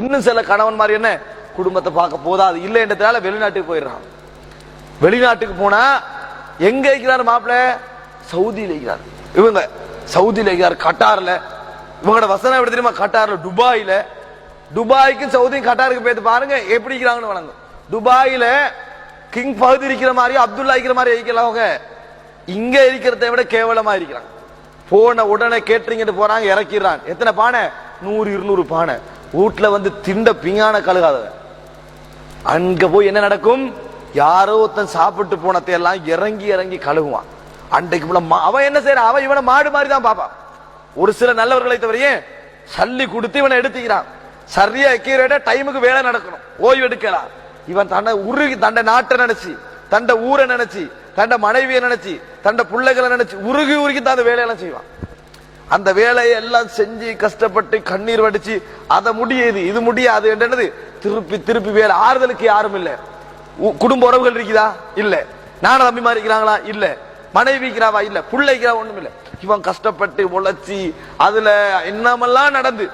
இன்னும் சில கணவன் மாதிரி என்ன குடும்பத்தை பார்க்க போதாது இல்லைன்றதுனால வெளிநாட்டுக்கு போயிடுறான். வெளிநாட்டுக்கு போனா எங்க இருக்கிறார் மாப்பிள்ள? சவுதியில இருக்கிறார். இவங்க சவுதியில இருக்கிறார், கட்டார்ல. இவங்களோட வசனம் எப்படி தெரியுமா? கட்டார்ல, துபாயில. துபாய்க்கும் சவுதியும் கட்டாருக்கு போய் பாருங்க எப்படி இருக்கிறாங்கன்னு வழங்கும். துபாயில கிங் பகுதி இருக்கிற மாதிரி அப்துல்லா இருக்கிற மாதிரி இருக்கிறாங்க. அவங்க இங்க இருக்கிறத விட கேவலமா இருக்கிறாங்க. போன உடனே கேட்டரிங் போறாங்க, இறக்கிறான். எத்தனை பானை? 100-200 பானை. வீட்டுல வந்து திண்ட பிங்கான கழுகாத. அங்க போய் என்ன நடக்கும்? யாரோ ஒருத்தன் சாப்பிட்டு போனதை எல்லாம் இறங்கி இறங்கி கழுகுவான். அன்றைக்கு அவன் என்ன செய்யறான்? அவன் இவனை மாடு மாதிரி தான் பாப்பான். ஒரு சில நல்லவர்களை தவிரையே சல்லி கொடுத்து இவனை எடுத்துக்கிறான். சரியா எக்கீரேட்டா டைமுக்கு வேலை நடக்கணும், ஓய்வு எடுக்கலாம். இவன் தன்னை உருகி தண்ட நாட்டை நினைச்சு, தண்ட ஊரை நினைச்சு, தண்ட மனைவியை நினைச்சு, தண்ட பிள்ளைகளை நினைச்சு உருகி உருகி தான் அந்த வேலையெல்லாம் செய்வான். அந்த வேலையை எல்லாம் செஞ்சு கஷ்டப்பட்டு கண்ணீர் வடிச்சு அதை முடியுது இது முடியாது என்னது திருப்பி திருப்பி வேலை. ஆறுதலுக்கு யாரும் இல்லை. குடும்ப உறவுகள் இருக்குதா? இல்ல. நான தம்பி மாதிரி இருக்கிறாங்களா? இல்ல. மனைவி இருக்கிறாவா? இல்ல. பிள்ளைக்கிறா? ஒண்ணும் இல்ல. இவன் கஷ்டப்பட்டு உழைச்சி அதுல என்னமெல்லாம் நடந்து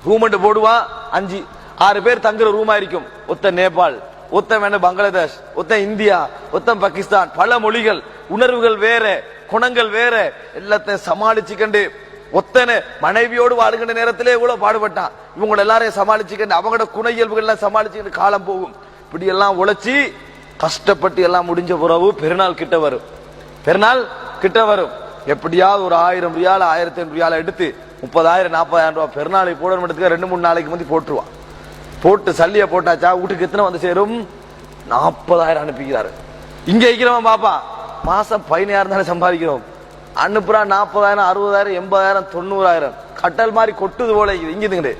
ரூம் போடுவான். 5-6 பேர் தங்குற ரூமா இருக்கும். ஒத்த நேபாள், ஒத்த வேண பங்களாதேஷ், ஒத்த இந்தியா, ஒத்த பாகிஸ்தான், பல மொழிகள், உணர்வுகள் வேற, குணங்கள் வேற, எல்லாத்தையும் சமாளிச்சுக்கண்டு ஒத்தன மனைவியோடு வாழ்கின்ற நேரத்திலே இவ்வளவு பாடுபட்டான். இவங்க எல்லாரையும் சமாளிச்சுக்கண்டு அவங்களோட குண இயல்புகள் எல்லாம் சமாளிச்சுக்கிட்டு காலம் போகும். இப்படி எல்லாம் உழைச்சி கஷ்டப்பட்டு எல்லாம் முடிஞ்ச பிறகு பெருநாள் கிட்ட வரும். பெருநாள் கிட்ட வரும். எப்படியாவது ஒரு 1000 ரியால் 1500 ரியால் எடுத்து 30,000-40,000 ரூபாய் பெருநாளை போடணும். 2-3 நாளைக்கு வந்து போட்டுருவான். போட்டு சல்லிய போட்டாச்சா வீட்டுக்கு எத்தனை வந்து சேரும்? 40,000 அனுப்பிக்கிறாரு. இங்க இருக்கிறவன் பாப்பா மாசம் 15,000 தானே சம்பாதிக்கிறோம். அனுப்புறா 40,000, 60,000, 80,000, 90,000 கட்டல் மாதிரி கொட்டுது போல. இங்க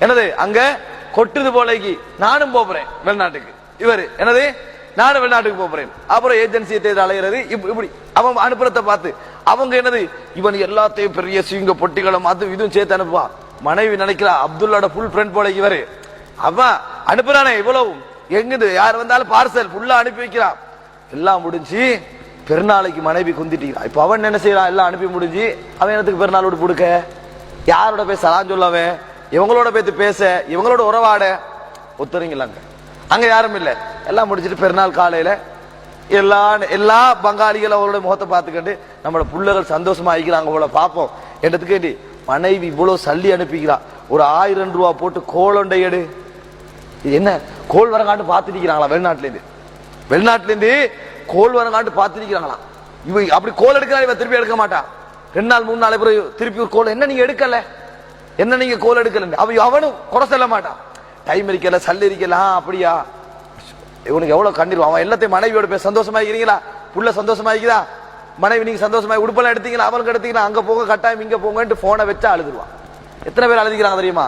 என்னது அங்க கொட்டுது போலக்கு. நானும் போறேன் வெளிநாட்டுக்கு. இவரு என்னது நானும் வெளிநாட்டுக்கு போறேன். அப்புறம் ஏஜென்சியை தேடி அலைகிறது. இப்படி அவன் அனுப்புறத பார்த்து அவங்க என்னது இவன் எல்லாத்தையும் பெரிய சிங்க பொட்டிகளும் அது இதுவும் சேர்த்து அனுப்புவா. மனைவி நினைக்கிறா அப்துல்லாட ஃபுல் ஃப்ரெண்ட் போல இவரு. அவன் அனுப்புறானே இவ்வளவு எங்குது யார் வந்தாலும் பார்சல் ஃபுல்லா அனுப்பி வைக்கிறான். எல்லாம் முடிஞ்சு பெருநாளைக்கு மனைவி குந்திட்டீங்க. இப்ப அவன் என்ன செய்யறான்? எல்லாம் அனுப்பி முடிஞ்சு அவன் என்னத்துக்கு பெருநாளோடு கொடுக்க? யாரோட போய் சலான் சொல்லவன்? இவங்களோட பேத்து பேச, இவங்களோட உறவாட ஒத்துறீங்களாங்க. அங்க யாரும் இல்ல. எல்லாம் முடிச்சிட்டு பெருநாள் காலையில எல்லா பங்காளிகள் அவரோட முகத்தை பார்த்துக்கிட்டு நம்மளோட பிள்ளைகள் சந்தோஷமா ஆகிக்கிறாங்க போல பார்ப்போம் என்றதுக்கு மனைவி இவ்வளவு சல்லி அனுப்பிக்கிறா. ஒரு 1000 ரூபாய் போட்டு கோலண்டை எடு. என்ன கோல் வரங்காட்டு பார்த்துட்டு வெளிநாட்டுல இருந்து கோல் வரங்காட்டு பார்த்துருக்கிறாங்களா? இவ அப்படி கோல் எடுக்கிறான். இவ திருப்பி எடுக்க மாட்டான். 2 நாள் 3 நாள் பிறகு திருப்பி ஒரு கோல். என்ன நீங்க எடுக்கல? என்ன நீங்க கோல் எடுக்கல? அவனும் குறை சொல்ல மாட்டான். டைம் இருக்கல, சல்லி இருக்கல. அப்படியா? இவனுக்கு எவ்வளவு கண்ணீர். அவன் எல்லாத்தையும் மனைவியோட போய் சந்தோஷமா இருக்கிறீங்களா? புள்ள சந்தோஷமா இருக்குதா? மனைவி நீங்க சந்தோஷமா உடுப்பெல்லாம் எடுத்தீங்களா? அவளுக்கு எடுத்தீங்களா? அங்க போங்க கட்டாயம் இங்க போங்கன்ட்டு போனை வச்சா அழுதுருவான். எத்தனை பேர் அழுதிக்கிறாங்க தெரியுமா?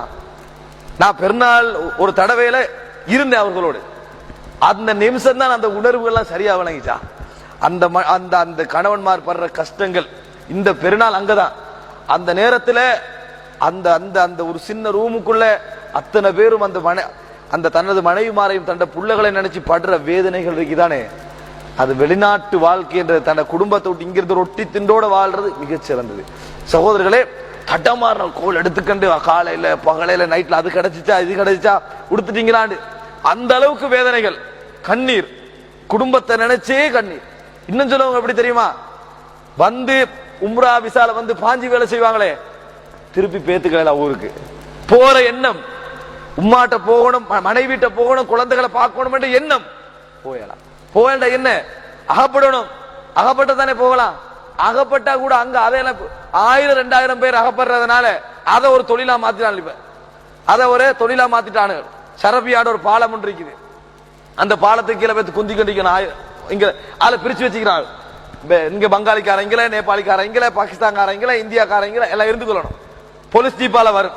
நான் பெருநாள் ஒரு தடவையில இருந்தேன் அவர்களோடு. அந்த நிமிஷம் தான் அந்த உணர்வுகள்லாம் சரியா வழங்கிச்சா. அந்த அந்த அந்த கணவன்மார் படுற கஷ்டங்கள் இந்த பெருநாள் அங்கதான். அந்த நேரத்துல அந்த அந்த அந்த ஒரு சின்ன ரூமுக்குள்ள அத்தனை பேரும் அந்த தனது மனைவிமாரையும் தன்னை பிள்ளைகளை நினைச்சு படுற வேதனைகள் இருக்குதானே. அது வெளிநாட்டு வாழ்க்கை என்ற தன்னை குடும்பத்தை விட்டு இங்கிருந்து ரொட்டி திண்டோட வாழ்றது மிகச் சிறந்தது. சகோதரர்களே, தட்டமாற கோல் எடுத்துக்கண்டு காலையில பகலையில நைட்ல அது கிடைச்சிச்சா இது கிடைச்சிச்சா உடுத்துட்டீங்களான்னு அந்த அளவுக்கு வேதனைகள், கண்ணீர், குடும்பத்தை நினைச்சே கண்ணீர். இன்னும் சொல்லுவாங்க எப்படி தெரியுமா? வந்து உம்ரா விசால வந்து பாஞ்சி வேலை செய்வாங்களே, திருப்பி பேத்துக்கல ஊருக்கு போற எண்ணம், உம்மாட்ட போகணும், மனைவிட்ட போகணும், குழந்தைகளை பார்க்கணும் என்ற எண்ணம் போயலாம். போகல என்ன அகப்படணும், அகப்பட்ட தானே போகலாம். அகப்பட்டா கூட அங்க அதையெல்லாம் 1000-2000 பேர் அகப்படுறதுனால அதை ஒரு தொழிலா மாத்திட்டான். இப்ப அதை ஒரு தொழிலா மாத்திட்டானு. சரபியாட ஒரு பாலம் ஒன்று இருக்குது. அந்த பாலத்துக்கு கீழே பேத்து குந்தி கண்டிக்கணும். இங்க அதை பிரிச்சு வச்சுக்கிறான். இங்க பங்காளிக்காரங்கள, நேபாளிக்காரங்கள, பாகிஸ்தான்காரங்கள, இந்தியாக்காரங்கள எல்லாம் இருந்து கொள்ளணும். போலீஸ் ஜீப்பால வரும்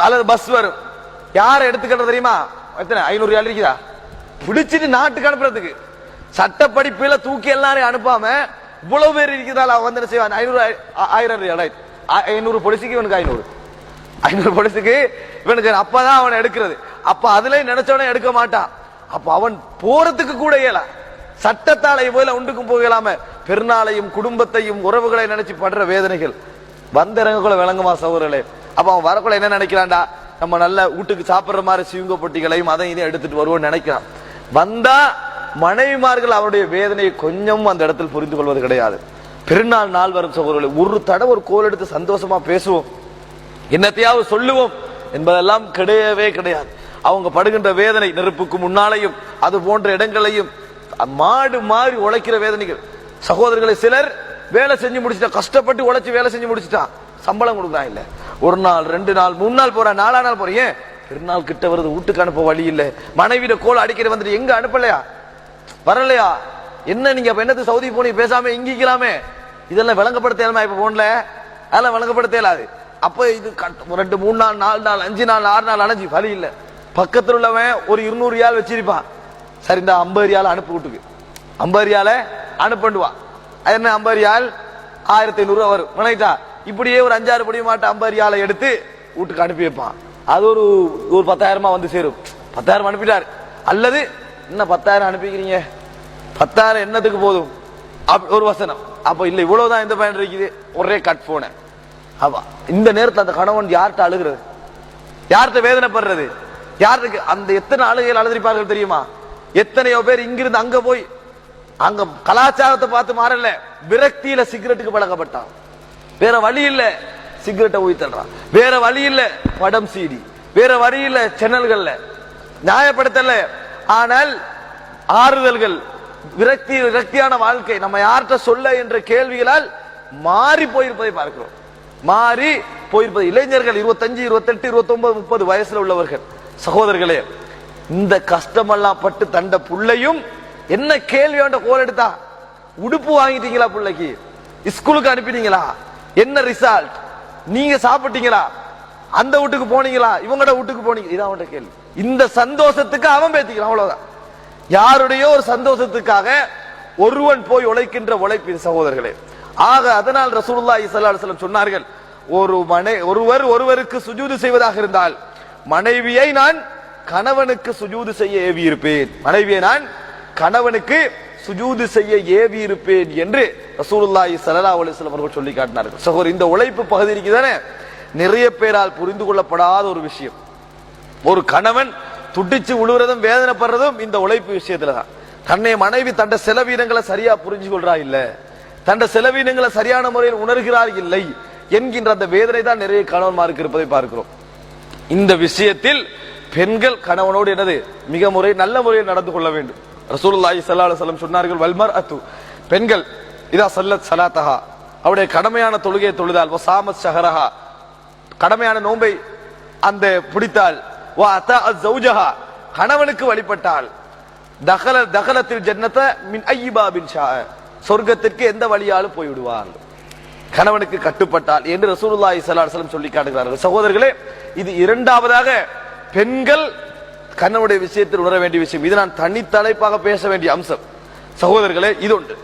அல்லது பஸ் வரும். யார எடுத்துக்கிட்ட தெரியுமா? எத்தனை 500 ரியால் இருக்குதா? பிடிச்சிட்டு நாட்டுக்கு அனுப்புறதுக்கு சட்டப்படிப்புல தூக்கி எல்லாரையும் அனுப்பாம இவ்வளவு பேர் இருக்குதால வந்து என்ன செய்வான்? 1000 ரியால் 500 போலீஸுக்கு இவனுக்கு 500 போலீஸுக்கு இவனுக்கு அப்பதான் அவனை எடுக்கிறது. அப்ப அதுல நினைச்சவன எடுக்க மாட்டான். அப்ப அவன் போறதுக்கு கூட இயல. சட்டத்தாலை போல ஒன்றுக்கும் போகலாம பெருநாளையும் குடும்பத்தையும் உறவுகளை நினைச்சு படுற வேதனைகள் வந்திறங்கக்குள்ள விளங்குமா சகோதரர்களே? அப்ப அவன் வரக்குள்ள என்ன நினைக்கிறான்டா? நம்ம நல்ல வீட்டுக்கு சாப்பிடுற மாதிரி சிவங்க பொட்டிகளையும் அதையும் இதையும் எடுத்துட்டு வருவோம்னு நினைக்கிறான். வந்தா மனைவிமார்கள் அவருடைய வேதனையை கொஞ்சம் அந்த இடத்தில் புரிந்து கொள்வது கிடையாது. பெருநாள் நாள் வரும் சகோதரர்களை ஒரு தடவை ஒரு கோல் எடுத்து சந்தோஷமா பேசுவோம், என்னத்தையாவது சொல்லுவோம் என்பதெல்லாம் கிடையவே கிடையாது. அவங்க படுகின்ற வேதனை நெருப்புக்கு முன்னாலையும் அது போன்ற இடங்களையும் மாடு மாறி உழைக்கிற வேதனைகள். சகோதரர்களை சிலர் வேலை செஞ்சு முடிச்சுட்டா, கஷ்டப்பட்டு உழைச்சு வேலை செஞ்சு முடிச்சுட்டா, சம்பளம் கொடுக்குறான் இல்ல. ஒரு நாள் 2 நாள் 3 நாள் போறான், 4 நாள் போறீங்க, பெருநாள் கிட்ட வருது, வீட்டுக்கு அனுப்ப வழி இல்ல, மனைவியில கோல் அடிக்கிற வந்துட்டு எங்க அனுப்பலையா வரலையா, என்ன நீங்க என்னது சவுதி போனி பேசாம இங்கிக்கலாமே, இதெல்லாம் விளங்கப்படுத்தலாமா? இப்ப போன்ல அதெல்லாம் விளங்கப்படுத்த இயலாது. அப்ப இது 2 3 நாள் 4 நாள் 5 நாள் 6 நாள் அணைஞ்சு வழி இல்ல. பக்கத்தில் உள்ளவன் ஒரு 200 ரியால் வச்சிருப்பான், சரி இந்த 50 ரியால் அனுப்பு வீட்டுக்கு, 50 ரியால அனுப்பிடுவான். என்ன 50 ரியால் 1500 வரும் நினைட்டா, இப்படியே ஒரு 5-6 படி மாட்ட 50 ரியாலை எடுத்து வீட்டுக்கு அனுப்பி வைப்பான். அது ஒரு 10,000 வந்து சேரும். 10,000 அனுப்பிட்டாரு. அல்லது இன்னும் 10,000 அனுப்பிக்கிறீங்க, 10,000 என்னத்துக்கு போதும் ஒரு வசனம். அப்ப இல்ல இவ்வளவுதான் இந்த பயன் இருக்குது, ஒரே கட் போன. அப்ப இந்த நேரத்தில் அந்த கணவன் யார்கிட்ட அழுகிறது, யார்கிட்ட வேதனைப்படுறது, யாருக்கு அந்த எத்தனை அழுகைகள் அழுதிருப்பார்கள் தெரியுமா? எத்தனையோ பேர் இங்கிருந்து அங்க போய் அங்க கலாச்சாரத்தை பார்த்து மாறல, விரக்தியில சிகரெட்டுக்கு பழக்கப்பட்டான். வேற வழி இல்ல சிகரெட்டை ஊத்தல்றான், வேற வழி இல்ல படம் சீடி, வேற வழி இல்ல சேனல்கள்ல நியாயப்படுத்தல. ஆனால் ஆறுதல்கள், விரக்தியான வாழ்க்கை நம்ம யார்கிட்ட சொல்ல என்ற கேள்விகளால் மாறி போயிருப்பதை பார்க்கிறோம். மாறி போயிருப்பது இளைஞர்கள் 25, 28, 29, 30 வயசுல உள்ளவர்கள். சகோதரர்களே, இந்த கஷ்டமெல்லாம் பட்டு தண்ட புள்ளையும் என்ன கேள்வி வேண்ட கோல் எடுத்தா, உடுப்பு வாங்கிட்டீங்களா, பிள்ளைக்கு ஸ்கூலுக்கு அனுப்பிட்டீங்களா, என்ன ரிசல்ட், நீங்க சாப்பிட்டீங்களா, அந்த வீட்டுக்கு போனீங்களா, இவங்கட வீட்டுக்கு போனீங்க, இதான் அவன் கேள்வி. இந்த சந்தோஷத்துக்கு அவன் பேத்திக்கிறான், அவ்வளவுதான். யாருடைய ஒரு சந்தோஷத்துக்காக ஒருவன் போய் உழைக்கின்ற உழைப்பின் சகோதரர்களே. ஆக அதனால் ரசூலுல்லாஹி ஸல்லல்லாஹு அலைஹி வஸல்லம் சொன்னார்கள், ஒருவர் ஒருவருக்கு சுஜூது செய்வதாக இருந்தால் மனைவியை நான் கணவனுக்கு சுஜூது செய்ய ஏவி இருப்பேன், மனைவியை நான் கணவனுக்கு சுஜூது செய்ய ஏவி இருப்பேன் என்று ரசூலுல்லாஹி ஸல்லல்லாஹு அலைஹி வஸல்லம் அவர்கள் சொல்லி காட்டினார்கள். சகோதரர், இந்த உழைப்பு பகுதி இருக்குதானே, நிறைய பேரால் புரிந்து கொள்ளப்படாத ஒரு விஷயம். ஒரு கணவன் துடிச்சு உழுவுறதும் வேதனைப்படுறதும் இந்த உழைப்பு விஷயத்துல தான். தன்னை மனைவி தண்ட செலவீனங்களை சரியா புரிஞ்சு கொள்றா இல்ல, தண்ட செலவீனங்களை சரியான முறையில் உணர்கிறார் இல்லை என்கின்ற அந்த வேதனை தான் நிறைய கணவன்மாருக்கு இருப்பதை பார்க்கிறோம். இந்த விஷயத்தில் பெண்கள் கணவனோடு என்னது மிக நல்ல முறையில் நடந்து கொள்ள வேண்டும். ரசூலுல்லாஹி ஸல்லல்லாஹு அலைஹி வஸல்லம் சொன்னார்கள், வல்மர்அத்து, பெண்கள் இதா ஸல்லத் ஸலாத்தஹா, அவருடைய கடமையான தொழுகையை தொழுதால், வஸாமத் ஷஹரஹா, கடமையான நோன்பை அந்த பிடித்தால், வா அத்தஅத் ஸௌஜஹா, கணவனுக்கு வழிபட்டால், தகலத்தில் ஜன்னத மின் ஐயி பாபின் ஷா, சொர்க்கத்திற்கு எந்த வழியாலும் போய் விடுவார், கணவனுக்கு கட்டுப்பட்டால் என்று ரசூலுல்லாஹி ஸல்லல்லாஹு அலைஹி வஸல்லம் சொல்லி காட்டுகிறார்கள். சகோதரர்களே, இது இரண்டாவதாக பெண்கள் கணவனுடைய விஷயத்தில் உணர வேண்டிய விஷயம். இது நான் தனி தலைப்பாக பேச வேண்டிய அம்சம். சகோதரர்களே, இது ஒன்று.